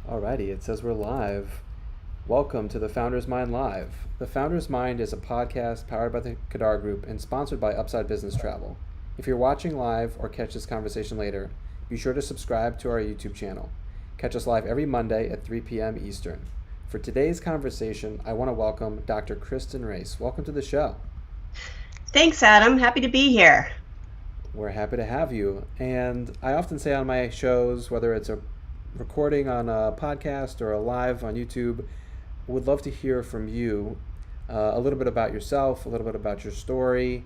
Alrighty, it says we're live. Welcome to the Founder's Mind Live. The Founder's Mind is a podcast powered by the Kadar Group and sponsored by Upside Business Travel. If you're watching live or catch this conversation later, be sure to subscribe to our YouTube channel. Catch us live every Monday at 3 p.m. Eastern. For today's conversation, I want to welcome Dr. Kristen Race. Welcome to the show. Thanks, Adam. Happy to be here. We're happy to have you. And I often say on my shows, whether it's a recording on a podcast or a live on YouTube, would love to hear from you a little bit about yourself, a little bit about your story.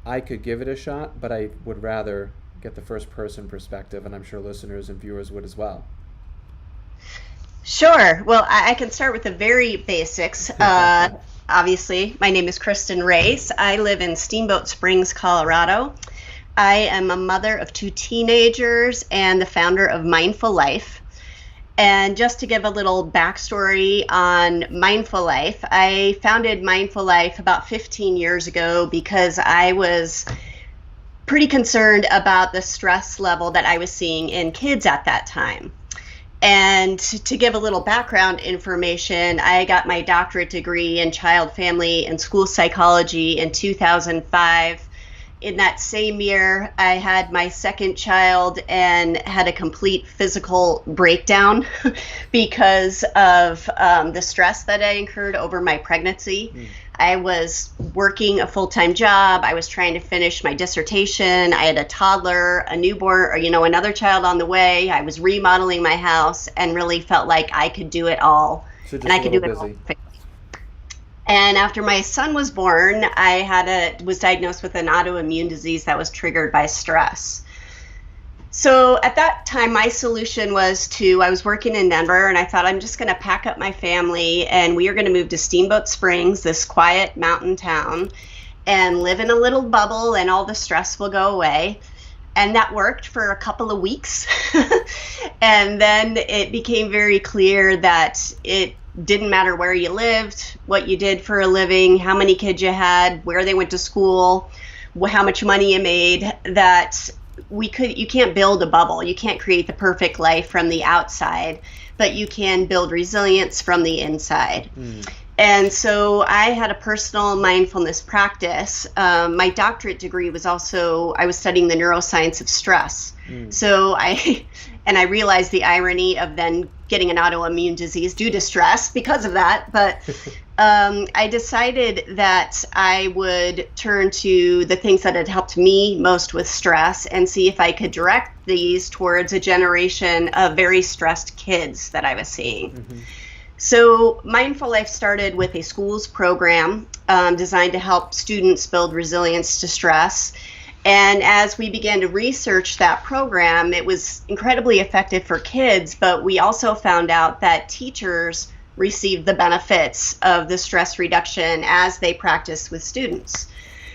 I could give it a shot, but I would rather get the first person perspective, and I'm sure listeners and viewers would as well. Sure. Well, I can start with the very basics. Obviously, my name is Kristen Race. I live in Steamboat Springs, Colorado. I am a mother of 2 teenagers and the founder of Mindful Life. And just to give a little backstory on Mindful Life, I founded Mindful Life about 15 years ago because I was pretty concerned about the stress level that I was seeing in kids at that time. And to give a little background information, I got my doctorate degree in child, family, and school psychology in 2005. In that same year, I had my second child and had a complete physical breakdown because of the stress that I incurred over my pregnancy. I was working a full-time job. I was trying to finish my dissertation. I had a toddler, a newborn, or, another child on the way. I was remodeling my house and really felt like I could do it all. So just and I could do it all. And after my son was born, I was diagnosed with an autoimmune disease that was triggered by stress. So at that time, my solution was I was working in Denver, and I thought I'm just going to pack up my family, and we are going to move to Steamboat Springs, this quiet mountain town, and live in a little bubble, and all the stress will go away. And that worked for a couple of weeks. And then it became very clear that it didn't matter where you lived, what you did for a living, how many kids you had, where they went to school, how much money you made, that you can't build a bubble. You can't create the perfect life from the outside, but you can build resilience from the inside. And so I had a personal mindfulness practice. My doctorate degree was I was studying the neuroscience of stress. So I realized the irony of then getting an autoimmune disease due to stress because of that. But I decided that I would turn to the things that had helped me most with stress and see if I could direct these towards a generation of very stressed kids that I was seeing. So Mindful Life started with a schools program designed to help students build resilience to stress. And as we began to research that program, it was incredibly effective for kids, but we also found out that teachers received the benefits of the stress reduction as they practiced with students.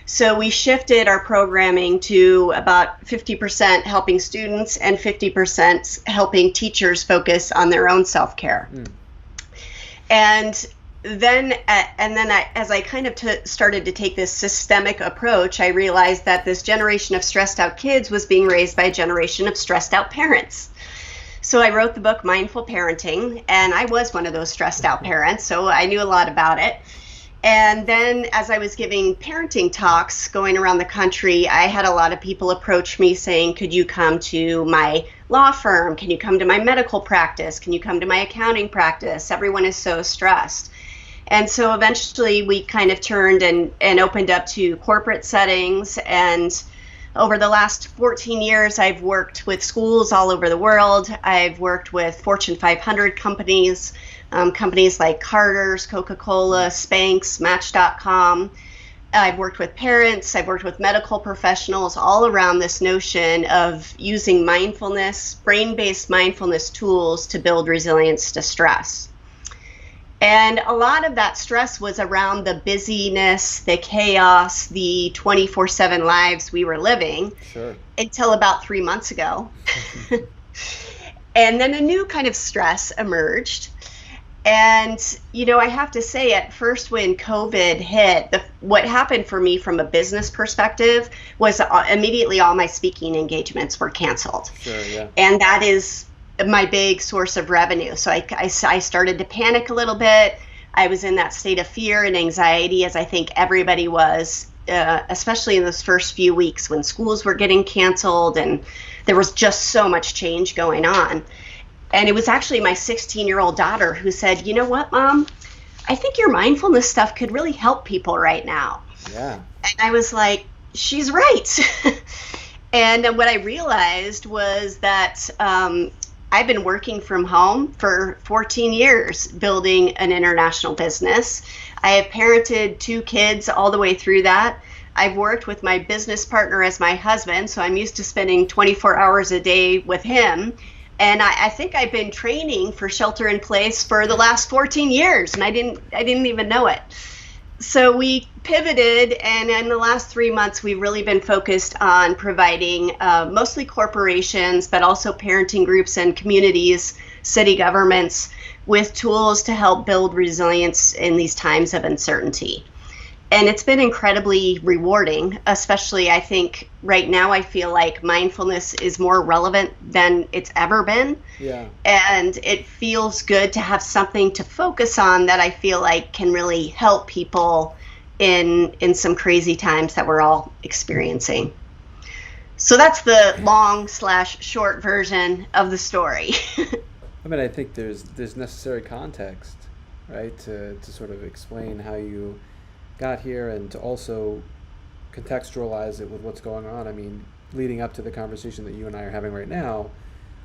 So we shifted our programming to about 50% helping students and 50% helping teachers focus on their own self-care. And then as I kind of started to take this systemic approach, I realized that this generation of stressed out kids was being raised by a generation of stressed out parents. So I wrote the book Mindful Parenting, and I was one of those stressed out parents, so I knew a lot about it. And then as I was giving parenting talks going around the country, I had a lot of people approach me saying, could you come to my law firm? Can you come to my medical practice? Can you come to my accounting practice? Everyone is so stressed. And so eventually we kind of turned and opened up to corporate settings. And over the last 14 years, I've worked with schools all over the world. I've worked with Fortune 500 companies, companies like Carter's, Coca-Cola, Spanx, Match.com. I've worked with parents. I've worked with medical professionals all around this notion of using mindfulness, brain-based mindfulness tools to build resilience to stress. And a lot of that stress was around the busyness, the chaos, the 24/7 lives we were living. Sure. Until about 3 months ago. And then a new kind of stress emerged. And, I have to say, at first when COVID hit, what happened for me from a business perspective was immediately all my speaking engagements were canceled. Sure, yeah. And that is my big source of revenue. So I started to panic a little bit. I was in that state of fear and anxiety, as I think everybody was, especially in those first few weeks when schools were getting canceled and there was just so much change going on. And it was actually my 16-year-old daughter who said, "You know what, Mom? I think your mindfulness stuff could really help people right now." Yeah. And I was like, she's right. And what I realized was that I've been working from home for 14 years, building an international business. I have parented 2 kids all the way through that. I've worked with my business partner as my husband, so I'm used to spending 24 hours a day with him. And I think I've been training for shelter in place for the last 14 years, and I didn't even know it. So we pivoted, and in the last 3 months, we've really been focused on providing mostly corporations, but also parenting groups and communities, city governments, with tools to help build resilience in these times of uncertainty. And it's been incredibly rewarding, especially I think right now I feel like mindfulness is more relevant than it's ever been. Yeah. And it feels good to have something to focus on that I feel like can really help people in some crazy times that we're all experiencing. So that's the long/short version of the story. I mean, I think there's necessary context, right, to sort of explain how you got here and to also contextualize it with what's going on. I mean, leading up to the conversation that you and I are having right now,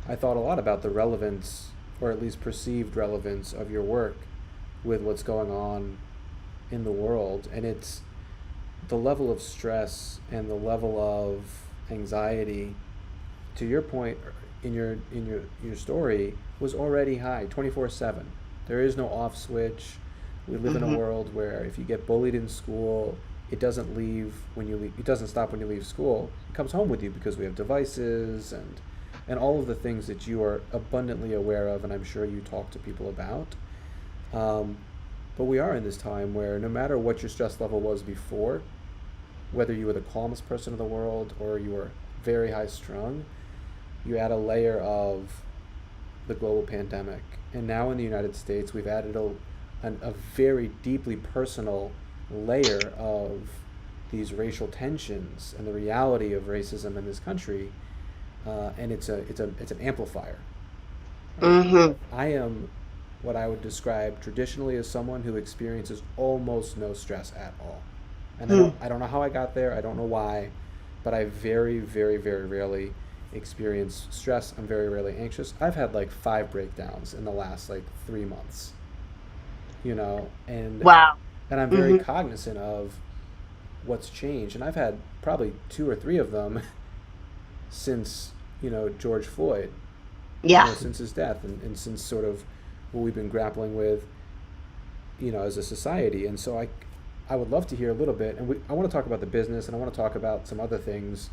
I thought a lot about the relevance, or at least perceived relevance, of your work with what's going on in the world. And it's the level of stress and the level of anxiety, to your point in your story, was already high 24/7. There is no off switch. We live in a world where if you get bullied in school, it doesn't it doesn't stop when you leave school. It comes home with you because we have devices and all of the things that you are abundantly aware of, and I'm sure you talk to people about. But we are in this time where no matter what your stress level was before, whether you were the calmest person in the world or you were very high strung, you add a layer of the global pandemic. And now in the United States, we've added a very deeply personal layer of these racial tensions and the reality of racism in this country, and it's an amplifier. I am what I would describe traditionally as someone who experiences almost no stress at all, and I don't know how I got there. I don't know why, but I very, very, very rarely experience stress. I'm very rarely anxious. I've had like 5 breakdowns in the last 3 months. And Wow. and I'm very cognizant of what's changed, and I've had probably 2 or 3 of them since George Floyd, since his death, and since sort of what we've been grappling with, as a society. And so I would love to hear a little bit, and I want to talk about the business, and I want to talk about some other things,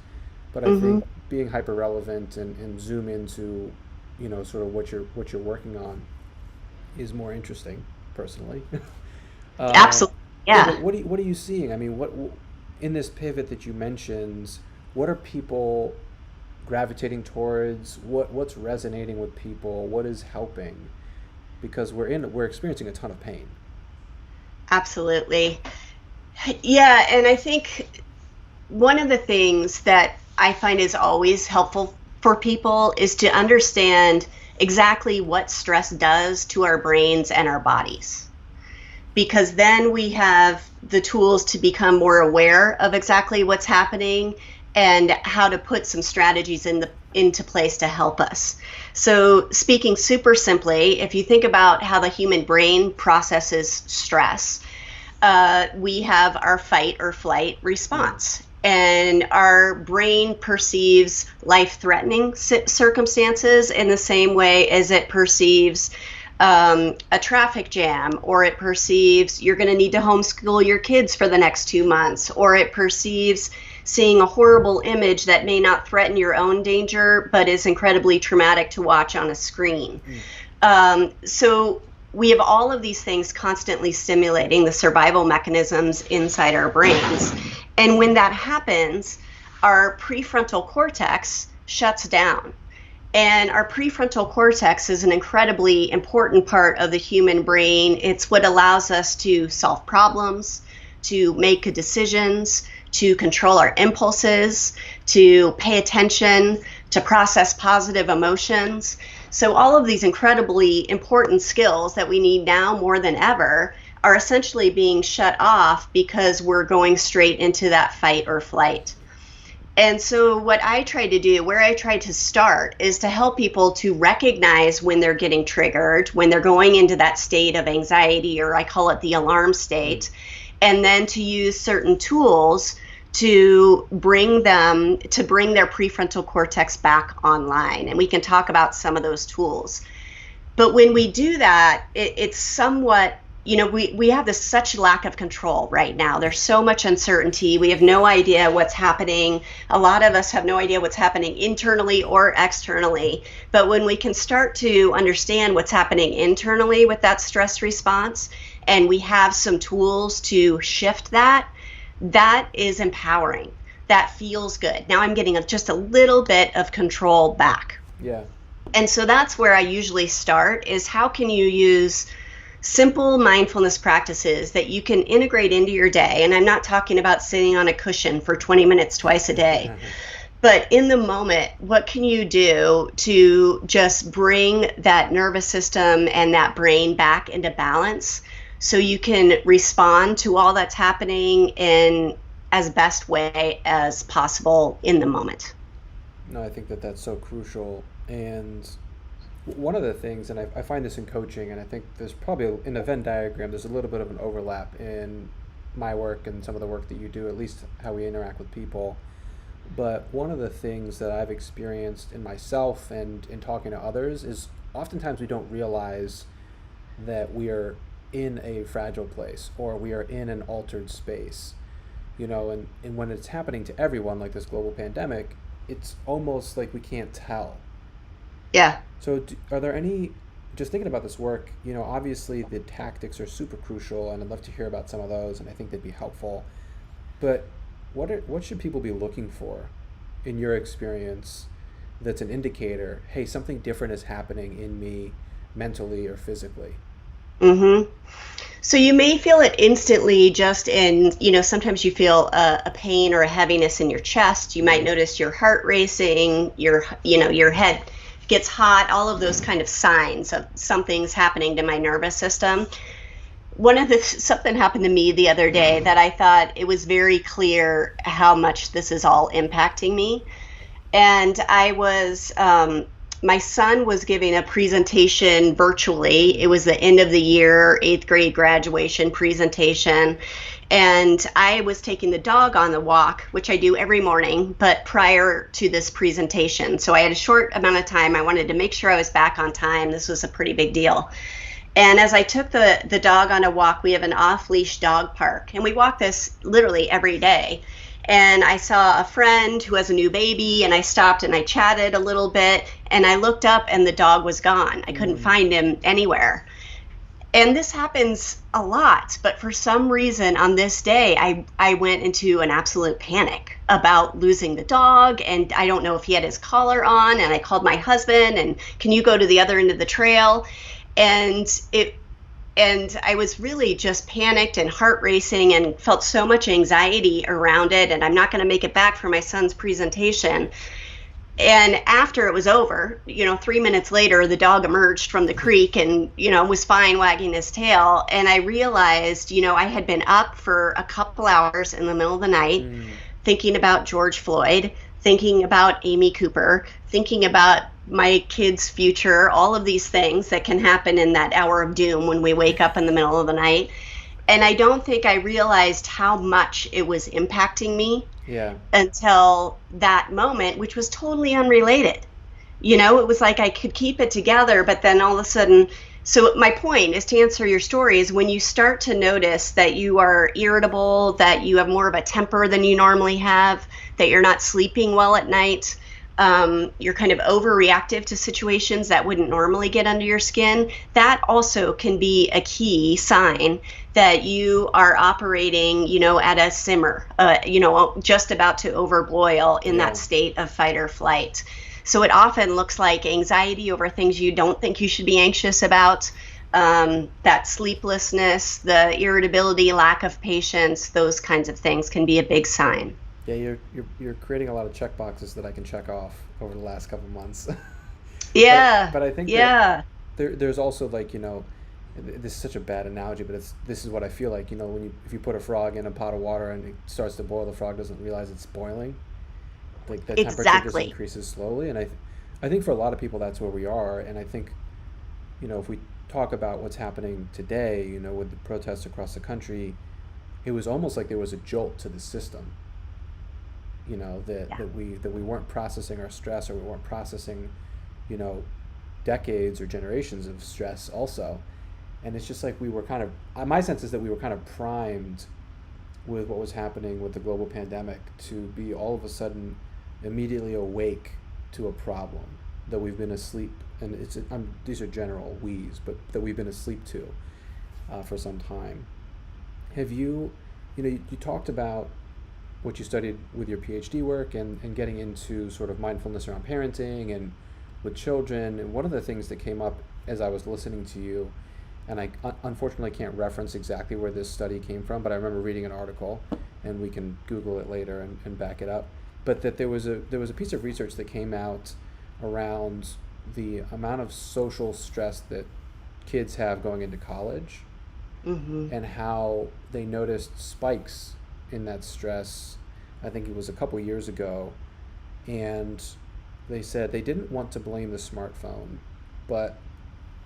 but I think being hyper relevant and zoom into sort of what you're working on is more interesting, personally. Absolutely. Yeah. But what are you seeing? I mean, what in this pivot that you mentioned, what are people gravitating towards? What's resonating with people? What is helping? Because we're experiencing a ton of pain. Absolutely. Yeah, and I think one of the things that I find is always helpful for people is to understand exactly what stress does to our brains and our bodies. Because then we have the tools to become more aware of exactly what's happening and how to put some strategies into place to help us. So speaking super simply, if you think about how the human brain processes stress, we have our fight or flight response. And our brain perceives life-threatening circumstances in the same way as it perceives a traffic jam, or it perceives you're going to need to homeschool your kids for the next 2 months, or it perceives seeing a horrible image that may not threaten your own danger, but is incredibly traumatic to watch on a screen. So we have all of these things constantly stimulating the survival mechanisms inside our brains. And when that happens, our prefrontal cortex shuts down. And our prefrontal cortex is an incredibly important part of the human brain. It's what allows us to solve problems, to make decisions, to control our impulses, to pay attention, to process positive emotions. So all of these incredibly important skills that we need now more than ever are essentially being shut off because we're going straight into that fight or flight. And so what I try to do, where I try to start, is to help people to recognize when they're getting triggered, when they're going into that state of anxiety, or I call it the alarm state, and then to use certain tools to bring their prefrontal cortex back online. And we can talk about some of those tools. But when we do that, it's somewhat, we have this such lack of control right now. There's so much uncertainty. We have no idea what's happening. A lot of us have no idea what's happening internally or externally. But when we can start to understand what's happening internally with that stress response, and we have some tools to shift that, that is empowering. That feels good. Now I'm getting just a little bit of control back. Yeah. And so that's where I usually start, is how can you use simple mindfulness practices that you can integrate into your day. And I'm not talking about sitting on a cushion for 20 minutes twice a day. But in the moment, what can you do to just bring that nervous system and that brain back into balance so you can respond to all that's happening in as best way as possible in the moment? No, I think that that's so crucial. And one of the things, and I find this in coaching, and I think there's probably in the Venn diagram, there's a little bit of an overlap in my work and some of the work that you do, at least how we interact with people. But one of the things that I've experienced in myself and in talking to others is oftentimes we don't realize that we are in a fragile place or we are in an altered space, and when it's happening to everyone, like this global pandemic, it's almost like we can't tell. Yeah. So are there any, just thinking about this work, obviously the tactics are super crucial, and I'd love to hear about some of those, and I think they'd be helpful. But what should people be looking for in your experience that's an indicator, hey, something different is happening in me mentally or physically? Mm-hmm. So you may feel it instantly just in, sometimes you feel a pain or a heaviness in your chest. You might notice your heart racing, your head gets hot, all of those kind of signs of something's happening to my nervous system. Something happened to me the other day that I thought it was very clear how much this is all impacting me. And my son was giving a presentation virtually. It was the end of the year, 8th grade graduation presentation. And I was taking the dog on the walk, which I do every morning, but prior to this presentation. So I had a short amount of time. I wanted to make sure I was back on time. This was a pretty big deal. And as I took the dog on a walk, we have an off-leash dog park, and we walk this literally every day. And I saw a friend who has a new baby, and I stopped and I chatted a little bit, and I looked up and the dog was gone. I couldn't find him anywhere. And this happens a lot, but for some reason on this day, I went into an absolute panic about losing the dog, and I don't know if he had his collar on, and I called my husband, and can you go to the other end of the trail? And I was really just panicked and heart racing and felt so much anxiety around it, and I'm not going to make it back for my son's presentation. And after it was over, 3 minutes later, the dog emerged from the creek and, was fine, wagging his tail. And I realized, I had been up for a couple hours in the middle of the night, thinking about George Floyd, thinking about Amy Cooper, thinking about my kid's future, all of these things that can happen in that hour of doom when we wake up in the middle of the night. And I don't think I realized how much it was impacting me until that moment, which was totally unrelated. It was like I could keep it together, but then all of a sudden, so my point is to answer your story is when you start to notice that you are irritable, that you have more of a temper than you normally have, that you're not sleeping well at night, you're kind of overreactive to situations that wouldn't normally get under your skin, that also can be a key sign that you are operating, at a simmer, just about to overboil in that state of fight or flight. So it often looks like anxiety over things you don't think you should be anxious about. That sleeplessness, the irritability, lack of patience, those kinds of things can be a big sign. Yeah, you're creating a lot of check boxes that I can check off over the last couple months. Yeah, But I think that yeah, there's also like, this is such a bad analogy, but this is what I feel like, if you put a frog in a pot of water and it starts to boil, the frog doesn't realize it's boiling. Like the temperature just exactly. increases slowly, and I think for a lot of people that's where we are, and I think, if we talk about what's happening today, with the protests across the country, it was almost like there was a jolt to the system. Yeah. That we weren't processing our stress, or we weren't processing, you know, decades or generations of stress also. And it's just like we were kind of, my sense is that we were kind of primed with what was happening with the global pandemic to be all of a sudden immediately awake to a problem that we've been asleep, and these are general we's, but that we've been asleep to for some time. Have you talked about what you studied with your PhD work, and getting into sort of mindfulness around parenting and with children. And one of the things that came up as I was listening to you, and I unfortunately can't reference exactly where this study came from, but I remember reading an article, and we can Google it later and back it up. But that there was a piece of research that came out around the amount of social stress that kids have going into college, Hmm. and how they noticed spikes in that stress. I think it was a couple years ago, and they said they didn't want to blame the smartphone, but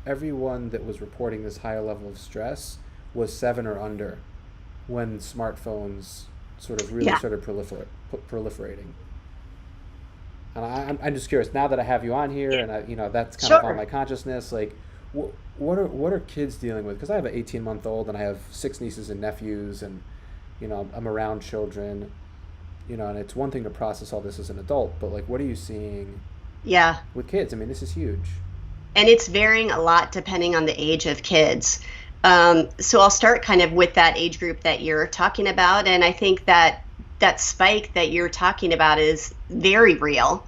everyone that was reporting this higher level of stress was 7 or under when smartphones sort of really Yeah, started proliferating. And I'm just curious now that I have you on here, and that's kind of on sure. my consciousness. Like, what are kids dealing with? Because I have an 18-month-old, and I have 6 nieces and nephews, and I'm around children, and it's one thing to process all this as an adult, but like, what are you seeing Yeah. with kids? I mean, this is huge. And it's varying a lot depending on the age of kids. So I'll start kind of with that age group that you're talking about. And I think that that spike that you're talking about is very real.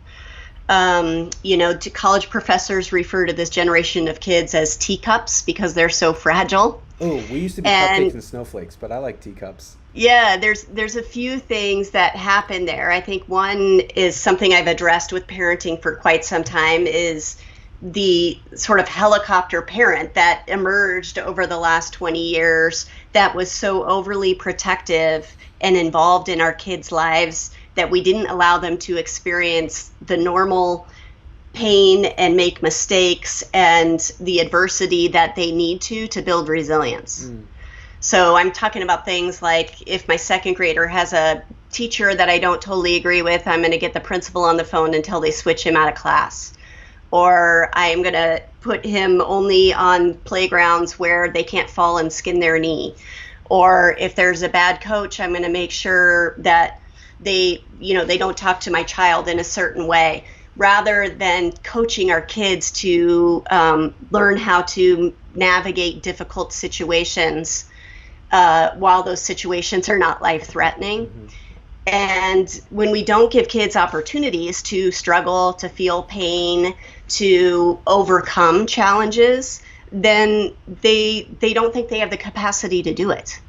College professors refer to this generation of kids as teacups because they're so fragile. Oh, we used to be cupcakes And and snowflakes, but I like teacups. yeah, there's a few things that happen there. I think one is something I've addressed with parenting for quite some time is the sort of helicopter parent that emerged over the last 20 years that was so overly protective and involved in our kids' lives that we didn't allow them to experience the normal pain and make mistakes and the adversity that they need to build resilience. Mm. So I'm talking about things like if my second grader has a teacher that I don't totally agree with, I'm going to get the principal on the phone until they switch him out of class. Or I'm going to put him only on playgrounds where they can't fall and skin their knee. Or if there's a bad coach, I'm going to make sure that they don't talk to my child in a certain way, rather than coaching our kids to learn how to navigate difficult situations while those situations are not life-threatening. Mm-hmm. And when we don't give kids opportunities to struggle, to feel pain, to overcome challenges, then they don't think they have the capacity to do it.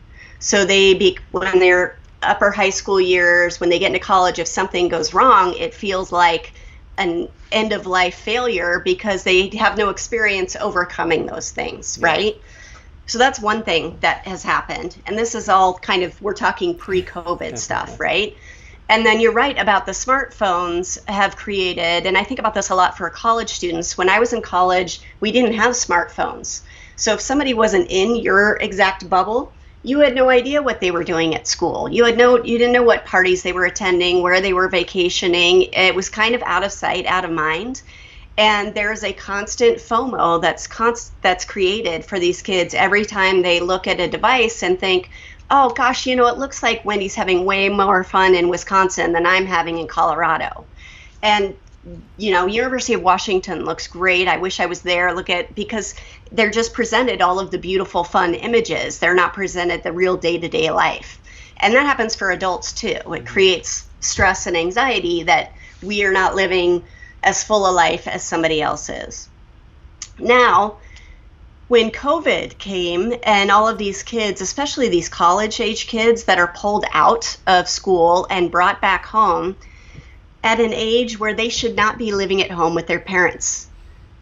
So when they're upper high school years, when they get into college, if something goes wrong, it feels like an end of life failure because they have no experience overcoming those things, Yeah. right? So that's one thing that has happened. And this is all kind of, we're talking pre-COVID stuff, right? And then you're right about the smartphones have created, and I think about this a lot for college students. When I was in college, we didn't have smartphones. So if somebody wasn't in your exact bubble, you had no idea what they were doing at school. You didn't know what parties they were attending, where they were vacationing. It was kind of out of sight, out of mind. And there's a constant FOMO that's created for these kids every time they look at a device and think, oh gosh, it looks like Wendy's having way more fun in Wisconsin than I'm having in Colorado. And University of Washington looks great. I wish I was there. Because they're just presented all of the beautiful, fun images. They're not presented the real day-to-day life. And that happens for adults too. It creates stress and anxiety that we are not living as full of life as somebody else is. Now, when COVID came and all of these kids, especially these college age kids that are pulled out of school and brought back home at an age where they should not be living at home with their parents.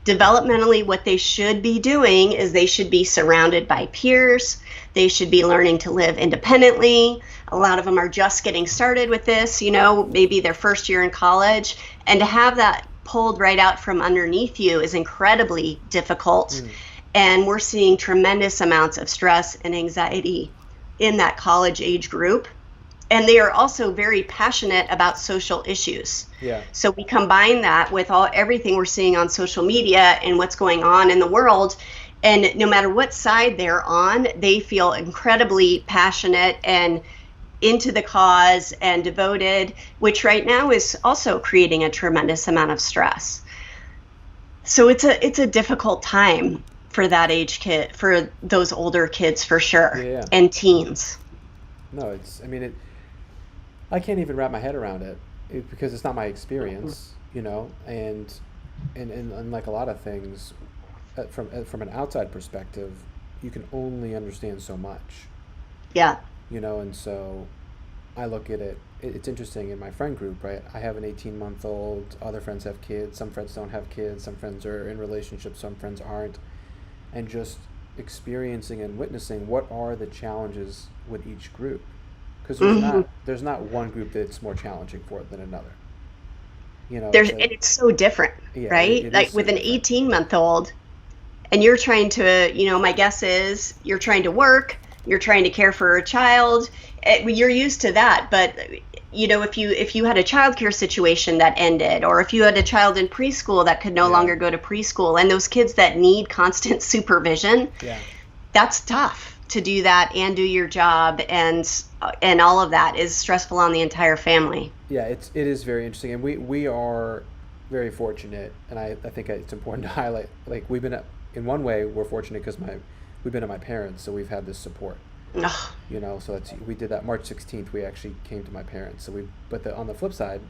Developmentally, what they should be doing is they should be surrounded by peers. They should be learning to live independently. A lot of them are just getting started with this, maybe their first year in college. And to have that pulled right out from underneath you is incredibly difficult. And we're seeing tremendous amounts of stress and anxiety in that college age group. And they are also very passionate about social issues. Yeah. So we combine that with everything we're seeing on social media and what's going on in the world. And no matter what side they're on, they feel incredibly passionate and into the cause and devoted, which right now is also creating a tremendous amount of stress. So it's a difficult time for that age kid, for those older kids for sure, Yeah. and teens. No, I can't even wrap my head around it because it's not my experience, and like a lot of things, from an outside perspective, you can only understand so much. Yeah. And so I look at it. It's interesting in my friend group, right? I have an 18-month-old. Other friends have kids. Some friends don't have kids. Some friends are in relationships. Some friends aren't. And just experiencing and witnessing what are the challenges with each group. Because there's not one group that's more challenging for it than another. It's so different, right? It like so with an different. 18-month-old, and you're trying to, my guess is you're trying to work, you're trying to care for a child. You're used to that, but if you had a childcare situation that ended, or if you had a child in preschool that could no longer go to preschool, and those kids that need constant supervision, that's tough to do that and do your job, and all of that is stressful on the entire family. Yeah, it is very interesting, and we are very fortunate, and I think it's important to highlight, like, we've been in one way we're fortunate because we've been at my parents, so we've had this support. Ugh. So we did that March 16th. We actually came to my parents. So on the flip side,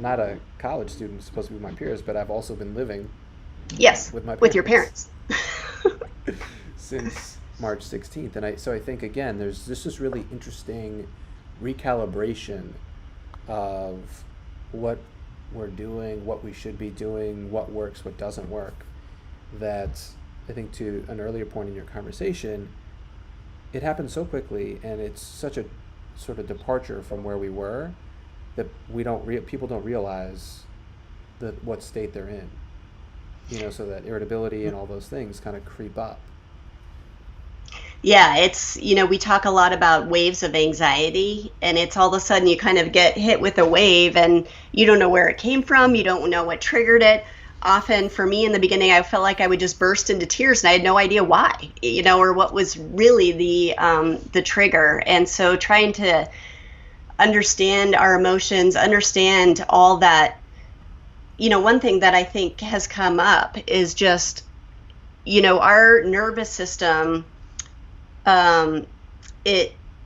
not a college student supposed to be my peers, but I've also been living with my parents. With your parents. Since March 16th. And I think, again, there's this really interesting recalibration of what we're doing, what we should be doing, what works, what doesn't work. That I think, to an earlier point in your conversation, it happened so quickly, and it's such a sort of departure from where we were that people don't realize what state they're in. So that irritability and all those things kind of creep up. Yeah, it's, we talk a lot about waves of anxiety, and it's all of a sudden you kind of get hit with a wave and you don't know where it came from, you don't know what triggered it. Often for me in the beginning, I felt like I would just burst into tears and I had no idea why, or what was really the trigger. And so trying to understand our emotions, understand all that, one thing that I think has come up is just, our nervous system,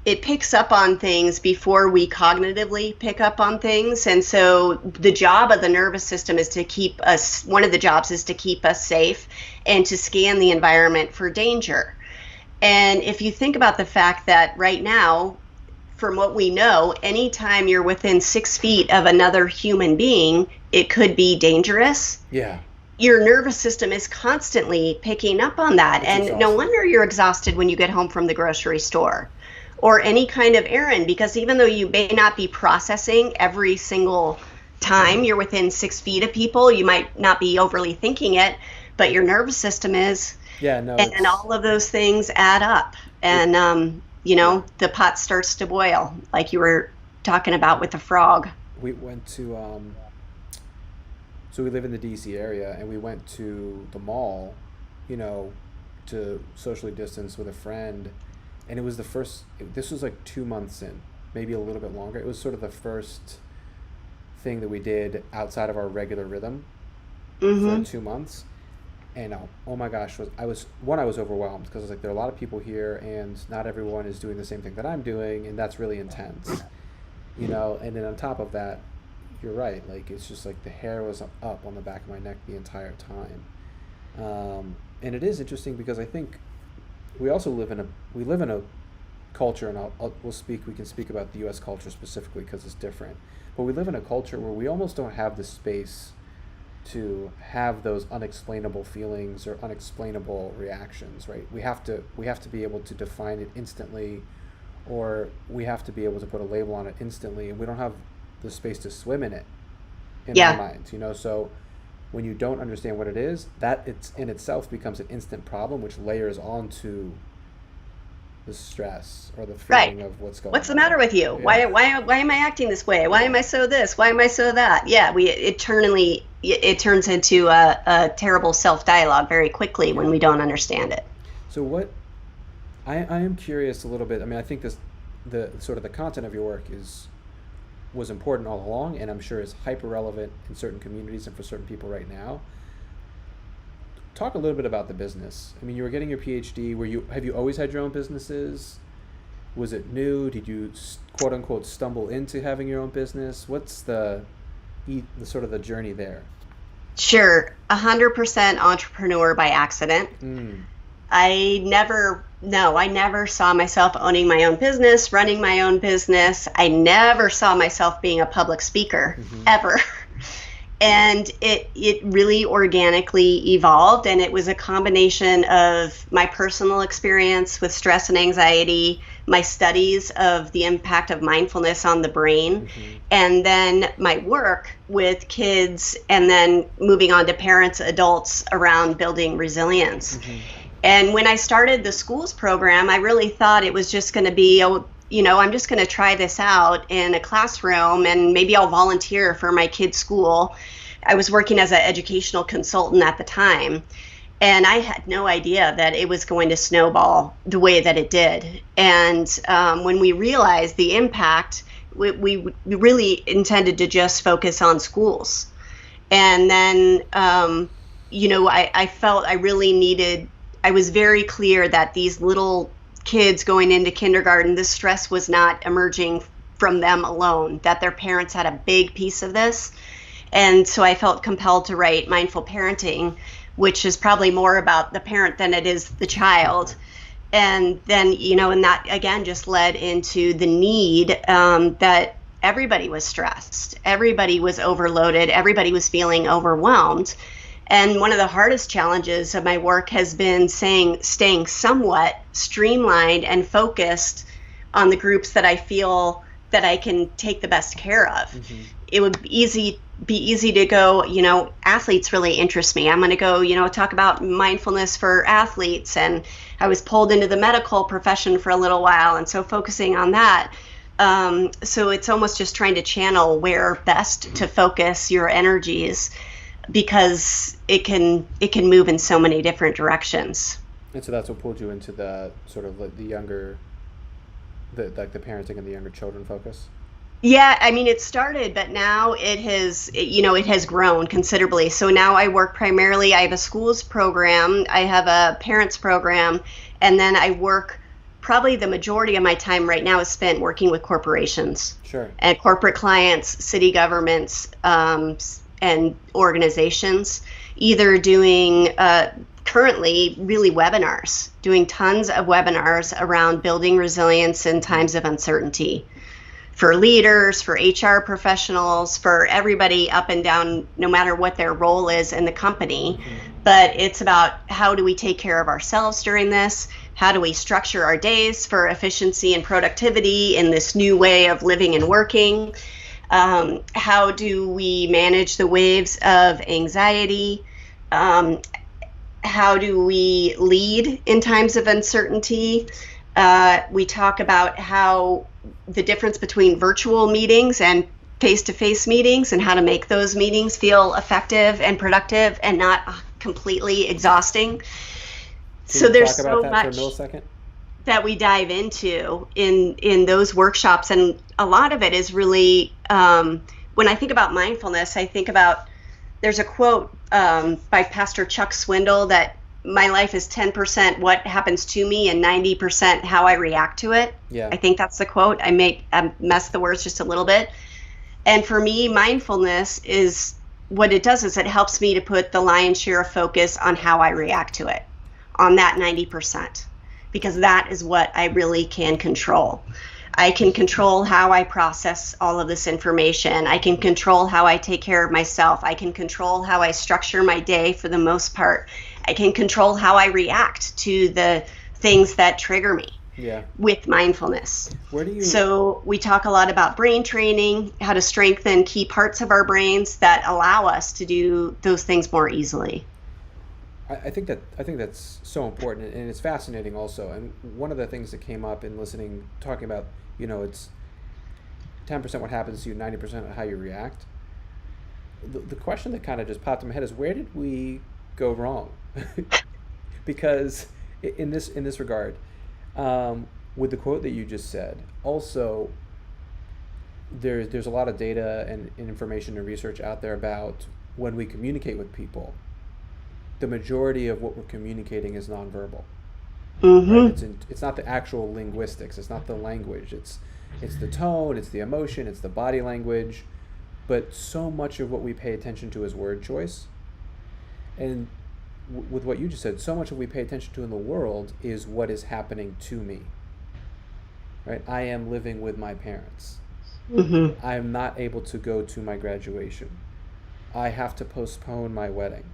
it picks up on things before we cognitively pick up on things. And so the job of the nervous system is to keep us, one of the jobs is to keep us safe and to scan the environment for danger. And if you think about the fact that right now, from what we know, anytime you're within 6 feet of another human being, it could be dangerous. Yeah. Your nervous system is constantly picking up on that. It's and exhausting. No wonder you're exhausted when you get home from the grocery store or any kind of errand, because even though you may not be processing every single time you're within 6 feet of people, you might not be overly thinking it, but your nervous system is. Yeah, no. And all of those things add up. And, the pot starts to boil, like you were talking about with the frog. We went to, so we live in the DC area, and we went to the mall, to socially distance with a friend. And it was this was like 2 months in, maybe a little bit longer. It was sort of the first thing that we did outside of our regular rhythm for 2 months. And oh my gosh, I was overwhelmed because I was like, there are a lot of people here and not everyone is doing the same thing that I'm doing, and that's really intense. And then on top of that, you're right. Like, it's just like the hair was up on the back of my neck the entire time. And it is interesting because I think we also live in a culture, and we can speak about the U.S. culture specifically because it's different. But we live in a culture where we almost don't have the space to have those unexplainable feelings or unexplainable reactions, right? We have to be able to define it instantly, or we have to be able to put a label on it instantly, and we don't have the space to swim in it in our minds, so when you don't understand what it is, that it's in itself becomes an instant problem, which layers onto the stress or the feeling of what's going on. What's the matter with you? Yeah. Why am I acting this way? Why am I so this? Why am I so that? Yeah, it turns into a terrible self-dialogue very quickly when we don't understand it. So what I am curious a little bit. I mean, I think the sort of the content of your work was important all along, and I'm sure is hyper relevant in certain communities and for certain people right now. Talk a little bit about the business. I mean, you were getting your PhD. Have you always had your own businesses? Was it new? Did you quote unquote stumble into having your own business? What's the sort of the journey there? Sure, 100% entrepreneur by accident. I never saw myself owning my own business, running my own business. I never saw myself being a public speaker, ever. And it really organically evolved, and it was a combination of my personal experience with stress and anxiety, my studies of the impact of mindfulness on the brain, and then my work with kids, and then moving on to parents, adults around building resilience. And when I started the schools program, I really thought it was just going to be, I'm just going to try this out in a classroom and maybe I'll volunteer for my kid's school. I was working as an educational consultant at the time, and I had no idea that it was going to snowball the way that it did. And when we realized the impact, we really intended to just focus on schools. And then, I felt I was very clear that these little kids going into kindergarten, this stress was not emerging from them alone, that their parents had a big piece of this. And so I felt compelled to write Mindful Parenting, which is probably more about the parent than it is the child. And then, and that again just led into the need that everybody was stressed, everybody was overloaded, everybody was feeling overwhelmed. And one of the hardest challenges of my work has been staying somewhat streamlined and focused on the groups that I feel that I can take the best care of. It would be easy to go, athletes really interest me. I'm going to go, talk about mindfulness for athletes. And I was pulled into the medical profession for a little while. And so focusing on that. So it's almost just trying to channel where best to focus your energies, because it can move in so many different directions. And so that's what pulled you into the sort of like the parenting and the younger children focus? Yeah, I mean, it started, but now it has grown considerably. So now I work primarily, I have a schools program, I have a parents program, and then I work, probably the majority of my time right now is spent working with corporations. Sure. And corporate clients, city governments, and organizations, either doing currently really webinars, doing tons of webinars around building resilience in times of uncertainty for leaders, for HR professionals, for everybody up and down, no matter what their role is in the company. But it's about how do we take care of ourselves during this? How do we structure our days for efficiency and productivity in this new way of living and working? How do we manage the waves of anxiety? How do we lead in times of uncertainty? We talk about how the difference between virtual meetings and face-to-face meetings, and how to make those meetings feel effective and productive and not completely exhausting. So there's so much that we dive into in those workshops, and a lot of it is really, when I think about mindfulness, I think about, there's a quote by Pastor Chuck Swindoll that my life is 10% what happens to me and 90% how I react to it. Yeah. I think that's the quote. I messed the words just a little bit. And for me, mindfulness is what it does is it helps me to put the lion's share of focus on how I react to it, on that 90%, because that is what I really can control. I can control how I process all of this information. I can control how I take care of myself. I can control how I structure my day for the most part. I can control how I react to the things that trigger me. Yeah. With mindfulness. Where do you... So we talk a lot about brain training, how to strengthen key parts of our brains that allow us to do those things more easily. I think that's so important, and it's fascinating also. And one of the things that came up in listening, talking about, it's 10% what happens to you, 90% how you react. The question that kind of just popped in my head is, where did we go wrong? Because in this regard, with the quote that you just said, also there's a lot of data and information and research out there about when we communicate with people, the majority of what we're communicating is nonverbal. Mm-hmm. Right? It's not the actual linguistics. It's not the language. It's the tone. It's the emotion. It's the body language. But so much of what we pay attention to is word choice. And with what you just said, so much of what we pay attention to in the world is what is happening to me. Right? I am living with my parents. Mm-hmm. I am not able to go to my graduation. I have to postpone my wedding.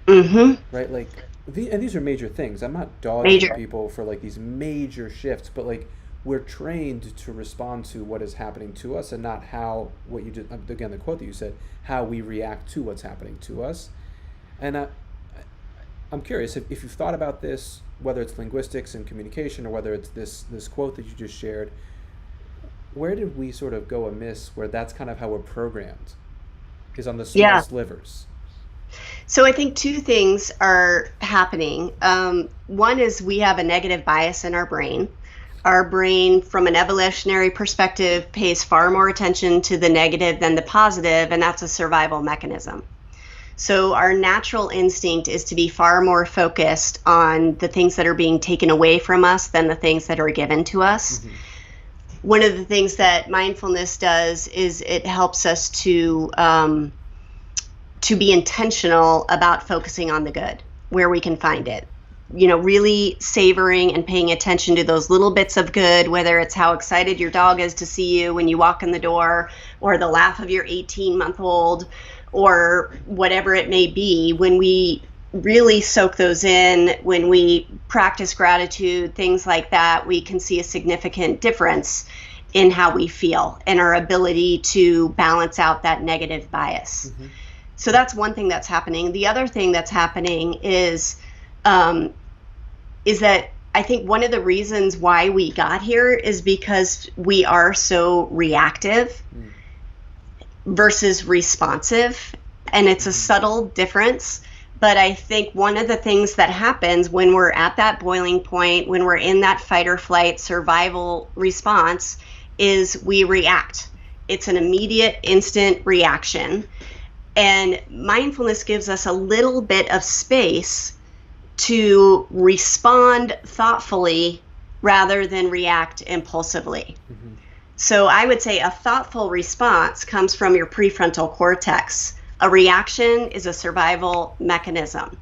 Mm-hmm. Right? Like, and these are major things. I'm not dogging people for like these major shifts, but like we're trained to respond to what is happening to us and not how, what you just, again, the quote that you said, how we react to what's happening to us. And I'm curious if you've thought about this, whether it's linguistics and communication or whether it's this quote that you just shared. Where did we sort of go amiss where that's kind of how we're programmed, is on the small slivers? So I think two things are happening. One is we have a negative bias in our brain. Our brain, from an evolutionary perspective, pays far more attention to the negative than the positive, and that's a survival mechanism. So our natural instinct is to be far more focused on the things that are being taken away from us than the things that are given to us. Mm-hmm. One of the things that mindfulness does is it helps us to be intentional about focusing on the good, where we can find it. Really savoring and paying attention to those little bits of good, whether it's how excited your dog is to see you when you walk in the door, or the laugh of your 18-month-old, or whatever it may be. When we really soak those in, when we practice gratitude, things like that, we can see a significant difference in how we feel and our ability to balance out that negative bias. Mm-hmm. So that's one thing that's happening. The other thing that's happening is that I think one of the reasons why we got here is because we are so reactive versus responsive. And it's a subtle difference. But I think one of the things that happens when we're at that boiling point, when we're in that fight or flight survival response, is we react. It's an immediate, instant reaction. And mindfulness gives us a little bit of space to respond thoughtfully rather than react impulsively. Mm-hmm. So I would say a thoughtful response comes from your prefrontal cortex. A reaction is a survival mechanism.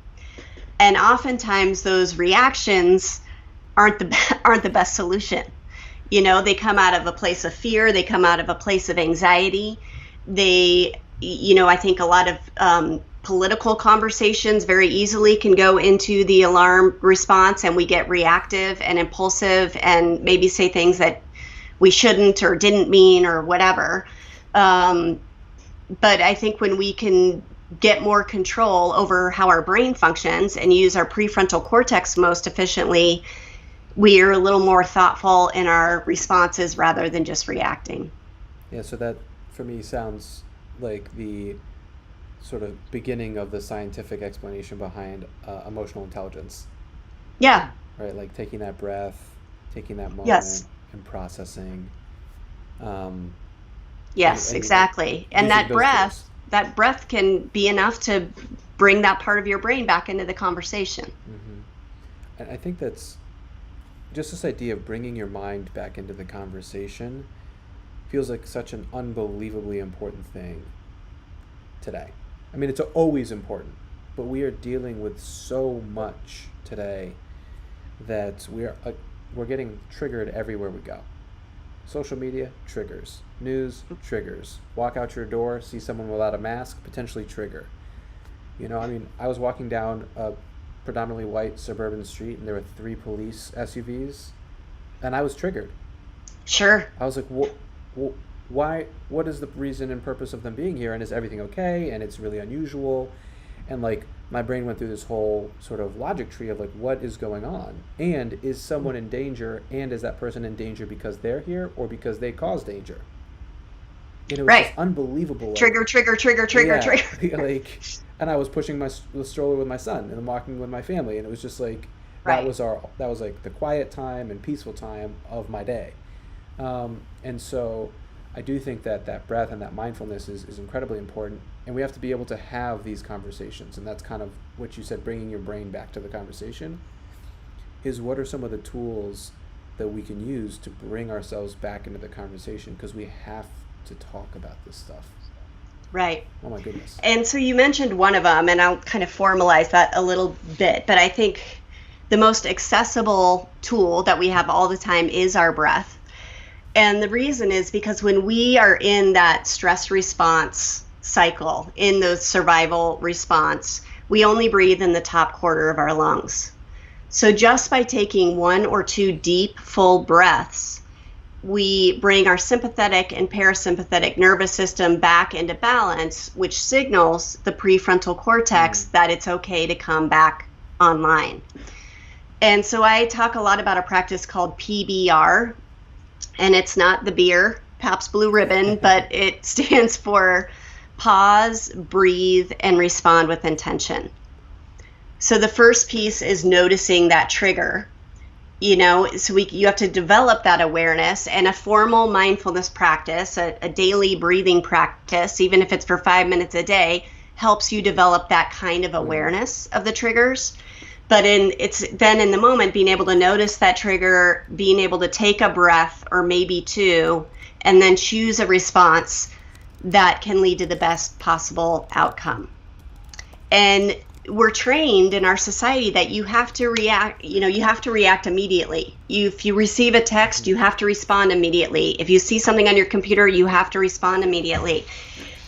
And oftentimes those reactions aren't the best solution. They come out of a place of fear, they come out of a place of anxiety. I think a lot of political conversations very easily can go into the alarm response, and we get reactive and impulsive and maybe say things that we shouldn't or didn't mean or whatever. But I think when we can get more control over how our brain functions and use our prefrontal cortex most efficiently, we are a little more thoughtful in our responses rather than just reacting. Yeah, so that for me sounds like the sort of beginning of the scientific explanation behind emotional intelligence. Yeah. Right, like taking that breath, taking that moment, yes, and processing. Yes, exactly. And that breath can be enough to bring that part of your brain back into the conversation. Mm-hmm. And I think that's just this idea of bringing your mind back into the conversation feels like such an unbelievably important thing today. I mean, it's always important, but we are dealing with so much today that we're getting triggered everywhere we go. Social media, triggers. News, triggers. Walk out your door, see someone without a mask, potentially trigger. You know, I mean, I was walking down a predominantly white suburban street and there were 3 police SUVs, and I was triggered. Sure. I was like, why? What is the reason and purpose of them being here? And is everything okay? And it's really unusual. And like, my brain went through this whole sort of logic tree of like, what is going on? And is someone in danger? And is that person in danger because they're here or because they cause danger? And it was Right. just unbelievable. Trigger, trigger, trigger, trigger, Yeah, trigger. like, and I was pushing the stroller with my son and walking with my family, and it was just like Right. that was like the quiet time and peaceful time of my day. And so I do think that that breath and that mindfulness is incredibly important, and we have to be able to have these conversations. And that's kind of what you said, bringing your brain back to the conversation, is what are some of the tools that we can use to bring ourselves back into the conversation, because we have to talk about this stuff. Right. Oh my goodness. And so you mentioned one of them, and I'll kind of formalize that a little bit, but I think the most accessible tool that we have all the time is our breath. And the reason is because when we are in that stress response cycle, in the survival response, we only breathe in the top quarter of our lungs. So just by taking 1 or 2 deep, full breaths, we bring our sympathetic and parasympathetic nervous system back into balance, which signals the prefrontal cortex that it's okay to come back online. And so I talk a lot about a practice called PBR, and it's not the beer, Pabst Blue Ribbon, but it stands for pause, breathe, and respond with intention. So the first piece is noticing that trigger. You know, so you have to develop that awareness, and a formal mindfulness practice, a daily breathing practice, even if it's for 5 minutes a day, helps you develop that kind of awareness of the triggers. But it's then in the moment being able to notice that trigger, being able to take a breath or maybe 2, and then choose a response that can lead to the best possible outcome. And we're trained in our society that you have to react, you have to react immediately. If you receive a text, you have to respond immediately. If you see something on your computer, you have to respond immediately.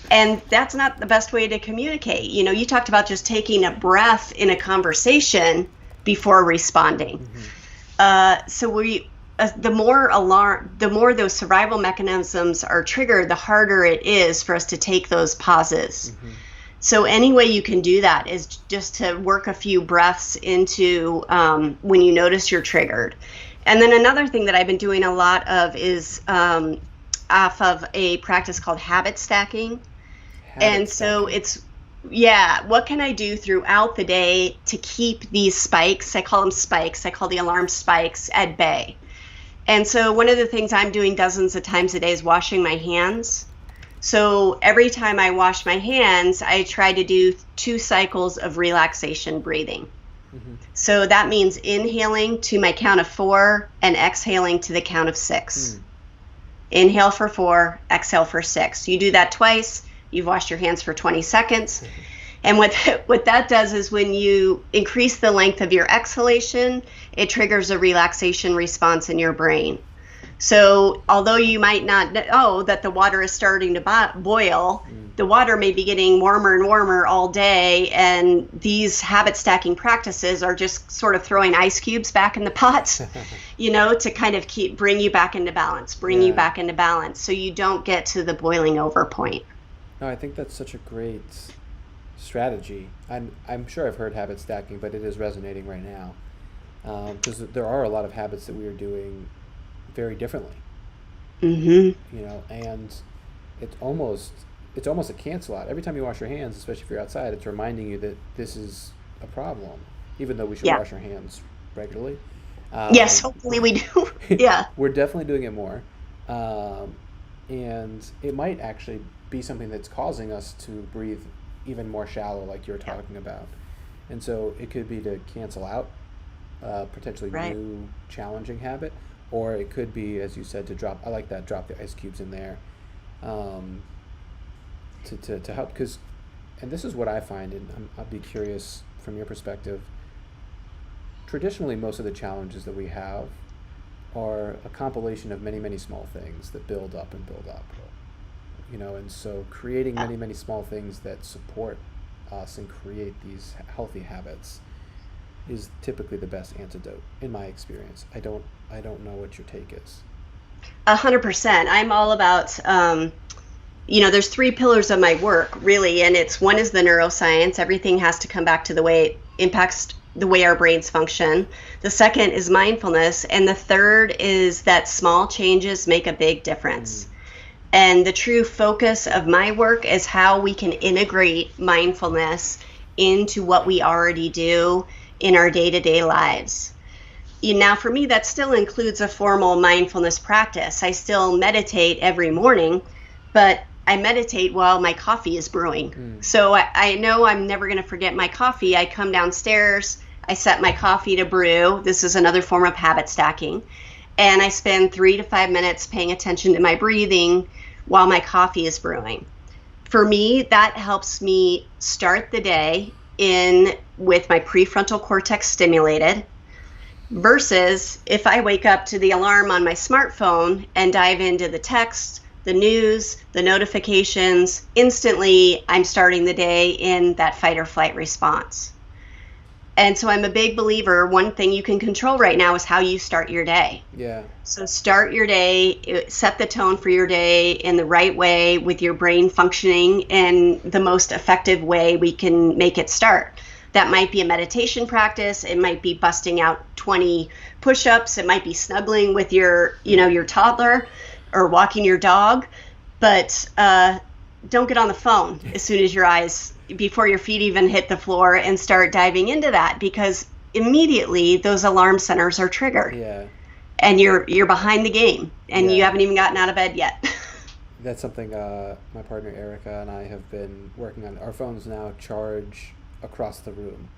And that's not the best way to communicate. You talked about just taking a breath in a conversation before responding. The more those survival mechanisms are triggered, the harder it is for us to take those pauses. So any way you can do that is just to work a few breaths into when you notice you're triggered. And then another thing that I've been doing a lot of is off of a practice called habit stacking. So it's, what can I do throughout the day to keep these spikes? I call them spikes. I call the alarm spikes at bay. And so one of the things I'm doing dozens of times a day is washing my hands. So every time I wash my hands, I try to do 2 cycles of relaxation breathing. So that means inhaling to my count of 4 and exhaling to the count of 6. Inhale for 4, exhale for 6. You do that twice, you've washed your hands for 20 seconds. And what that does is when you increase the length of your exhalation, it triggers a relaxation response in your brain. So although you might not know that the water is starting to boil, the water may be getting warmer and warmer all day, and these habit stacking practices are just sort of throwing ice cubes back in the pot, to kind of bring you back into balance, you back into balance, so you don't get to the boiling over point. No, I think that's such a great strategy. I'm sure I've heard habit stacking, but it is resonating right now, because there are a lot of habits that we are doing very differently. And it's almost a cancel out. Every time you wash your hands, especially if you're outside, it's reminding you that this is a problem, even though we should wash our hands regularly. Yes, hopefully we do. We're definitely doing it more, and it might actually be something that's causing us to breathe even more shallow, like you're talking about. And so it could be to cancel out potentially new challenging habit, or it could be, as you said, to drop. I like that. Drop the ice cubes in there, to help. Because, and this is what I find, and I'd be curious from your perspective. Traditionally, most of the challenges that we have are a compilation of many, many small things that build up and build up. And so creating many, many small things that support us and create these healthy habits is typically the best antidote in my experience. I don't know what your take is. 100%. I'm all about, there's 3 pillars of my work, really, and one is the neuroscience. Everything has to come back to the way it impacts the way our brains function. The second is mindfulness, and the third is that small changes make a big difference. And the true focus of my work is how we can integrate mindfulness into what we already do in our day-to-day lives. Now, for me, that still includes a formal mindfulness practice. I still meditate every morning, but I meditate while my coffee is brewing. So I know I'm never going to forget my coffee. I come downstairs, I set my coffee to brew. This is another form of habit stacking. And I spend 3 to 5 minutes paying attention to my breathing while my coffee is brewing. For me, that helps me start the day with my prefrontal cortex stimulated, versus if I wake up to the alarm on my smartphone and dive into the text, the news, the notifications, instantly I'm starting the day in that fight or flight response. And so I'm a big believer, one thing you can control right now is how you start your day. Yeah. So start your day, set the tone for your day in the right way, with your brain functioning in the most effective way we can make it start. That might be a meditation practice. It might be busting out 20 push-ups. It might be snuggling with your toddler or walking your dog. But don't get on the phone as soon as before your feet even hit the floor, and start diving into that, because immediately those alarm centers are triggered. Yeah. And you're behind the game, and you haven't even gotten out of bed yet. That's something my partner Erica and I have been working on. Our phones now charge across the room.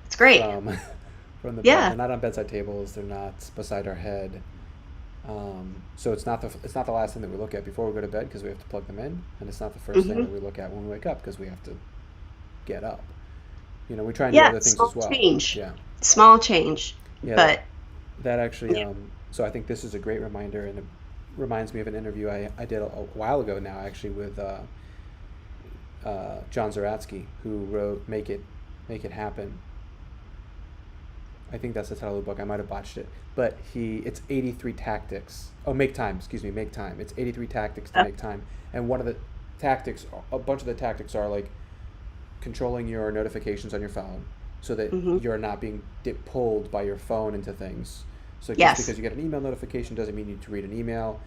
It's great. From the bed. They're not on bedside tables. They're not beside our head. So it's not the last thing that we look at before we go to bed, because we have to plug them in, and it's not the first thing that we look at when we wake up, because we have to get up. We try and do other things as well. Small change. Yeah, but that actually. So I think this is a great reminder, and it reminds me of an interview I did a while ago now, actually, with John Zeratsky, who wrote "Make It Happen." I think that's the title of the book. I might have botched it, but it's 83 tactics. Oh, Make Time. Excuse me, Make Time. It's 83 tactics to make time, and a bunch of the tactics are like controlling your notifications on your phone, so that you're not being pulled by your phone into things. So just because you get an email notification doesn't mean you need to read an email.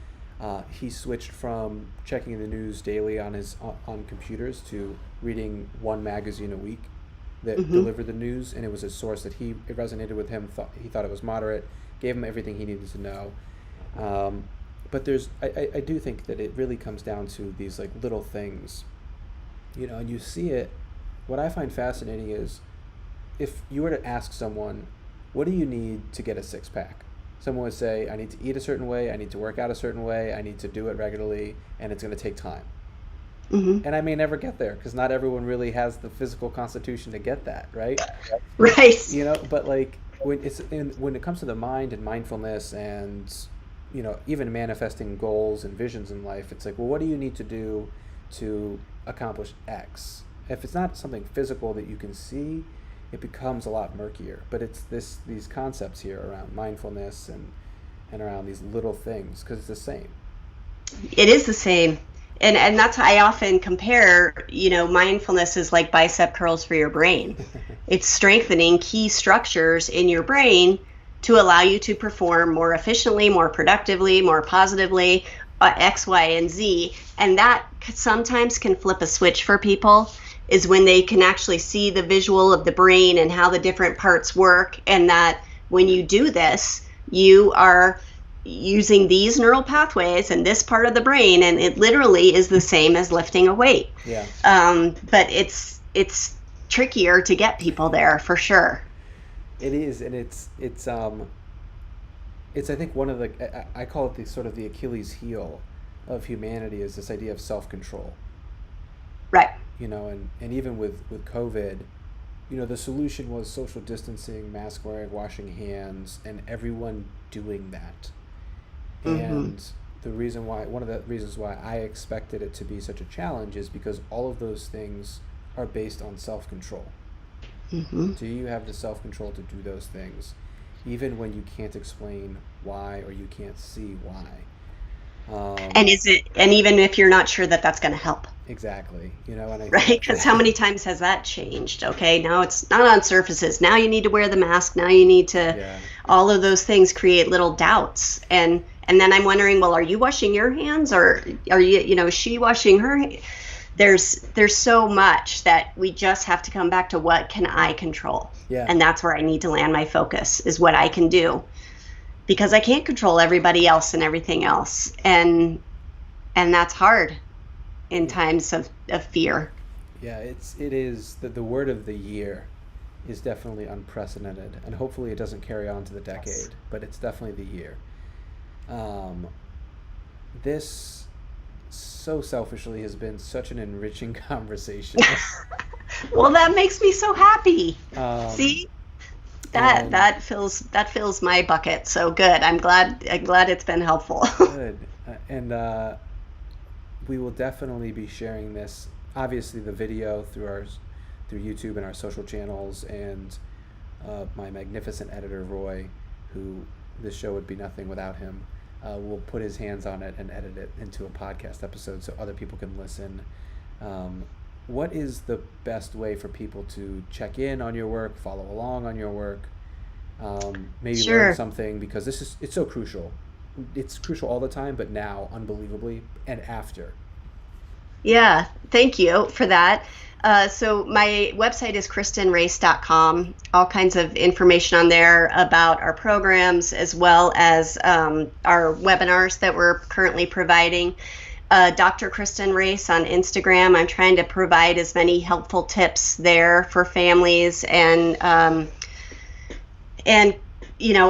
He switched from checking the news daily on computers to reading one magazine a week that delivered the news, and it was a source that it resonated with him. He thought it was moderate, gave him everything he needed to know. But I do think that it really comes down to these like little things, and you see it. What I find fascinating is, if you were to ask someone, what do you need to get a six-pack? Someone would say, I need to eat a certain way, I need to work out a certain way, I need to do it regularly, and it's going to take time. And I may never get there, because not everyone really has the physical constitution to get that, right? Right. But like when it comes to the mind and mindfulness and, even manifesting goals and visions in life, it's like, well, what do you need to do to accomplish X? If it's not something physical that you can see, it becomes a lot murkier. But it's these concepts here around mindfulness and around these little things, because it's the same. It is the same. And that's how I often compare, mindfulness is like bicep curls for your brain. It's strengthening key structures in your brain to allow you to perform more efficiently, more productively, more positively, X, Y, and Z. And that sometimes can flip a switch for people, is when they can actually see the visual of the brain and how the different parts work, and that when you do this, you are using these neural pathways in this part of the brain, and it literally is the same as lifting a weight. Yeah. But it's trickier to get people there, for sure. It is, and it's it's I think one of the I call it the sort of the Achilles heel of humanity is this idea of self-control. Right. And even with COVID, the solution was social distancing, mask wearing, washing hands, and everyone doing that. Mm-hmm. And one of the reasons why I expected it to be such a challenge is because all of those things are based on self-control. Mm-hmm. Do you have the self-control to do those things, even when you can't explain why or you can't see why? And even if you're not sure that that's going to help, Exactly. And I right? think Because how many times has that changed? Okay, now it's not on surfaces. Now you need to wear the mask. Now you need to, yeah, all of those things create little doubts. And then I'm wondering, well, are you washing your hands, or are is she washing her? There's so much that we just have to come back to what can I control, yeah, and that's where I need to land my focus is what I can do, because I can't control everybody else and everything else, and that's hard in yeah, times of fear. yeah. It is the word of the year is definitely unprecedented, and hopefully it doesn't carry on to the Yes. decade, but it's definitely the year. Um, this so selfishly has been such an enriching conversation. Well, that makes me so happy. um, See, that and fills my bucket. So good. I'm glad it's been helpful. good. And we will definitely be sharing this. Obviously, the video through YouTube and our social channels, and my magnificent editor Roy, who this show would be nothing without him, will put his hands on it and edit it into a podcast episode so other people can listen. Um, what is the best way for people to check in on your work, follow along on your work, maybe learn Sure. something, because it's so crucial. It's crucial all the time, but now unbelievably and after. Yeah, thank you for that. So my website is kristenrace.com. All kinds of information on there about our programs as well as our webinars that we're currently providing. Dr. Kristen Race on Instagram. I'm trying to provide as many helpful tips there for families and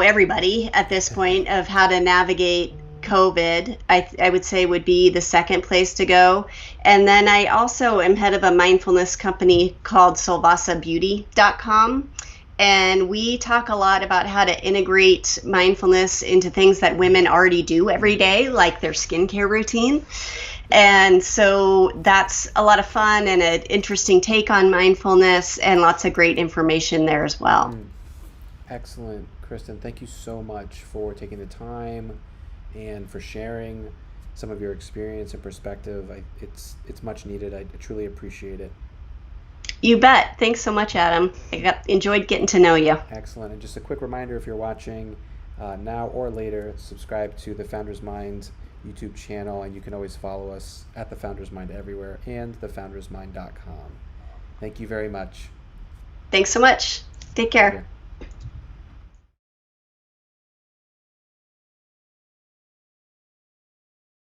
everybody at this point of how to navigate COVID. I would say would be the second place to go. And then I also am head of a mindfulness company called solvasabeauty.com. And we talk a lot about how to integrate mindfulness into things that women already do every day, like their skincare routine. And so that's a lot of fun and an interesting take on mindfulness, and lots of great information there as well. Mm. Excellent, Kristen. Thank you so much for taking the time and for sharing some of your experience and perspective. It's much needed. I truly appreciate it. You bet. Thanks so much, Adam. Enjoyed getting to know you. Excellent. And just a quick reminder, if you're watching now or later, subscribe to the Founders Mind YouTube channel, and you can always follow us at the Founders Mind everywhere and thefoundersmind.com. Thank you very much. Thanks so much. Take care. Later.